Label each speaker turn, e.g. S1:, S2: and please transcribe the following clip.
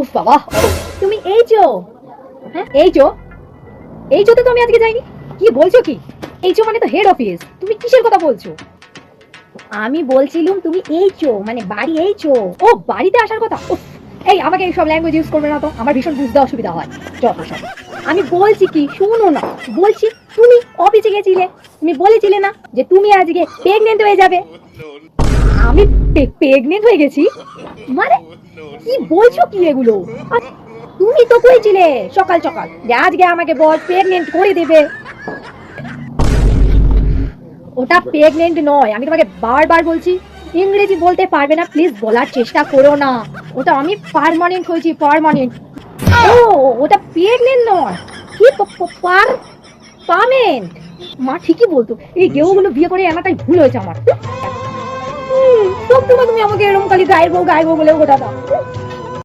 S1: উফ বাবা, তুমি এইচো? হ্যাঁ এইচো? এইচোতে তো আমি আজকে যাইনি। কি বলছো কি? এইচো মানে তো হেড অফিস। তুমি কিসের কথা বলছো? আমি বলছিলুম তুমি এইচো মানে বাড়ি এইচো। ও বাড়িতে আসার কথা। উফ, এই আমাকে এইসব ল্যাঙ্গুয়েজ ইউজ করবে না তো, আমার ভীষণ বুঝতে অসুবিধা হয়। যত সব। আমি বলছি কি শুনো না, বলছি তুমি অফিসে গেছিলে, তুমি বলেছিলে না যে তুমি আজকে প্রেগনেন্ট হয়ে যাবে। আমি প্রেগনেন্ট হয়ে গেছি মানে? কি বলছো কি এগুলো? আর তুমি তো কইছিলে সকাল সকাল যে আজকে আমাকে বল প্রেগনেন্ট করে দেবে। ওটা প্রেগনেন্ট নয়, আমি তোমাকে বারবার বলছি। ইংরেজি বলতে পারবে না প্লিজ বলার চেষ্টা করো না। ওটা আমি পার্মানেন্ট হয়েছি, পার্মানেন্ট। ও, ওটা প্রেগনেন্ট নয়। কি পার্মেন্ট? মা ঠিকই বলতো, এই গেউগুলো বিয়ে করে আনাটাই ভুল হয়েছে আমার। সব সময় তুমি আমাকে এরকম খালি গায়ের বউ বলে ওঠা দাও।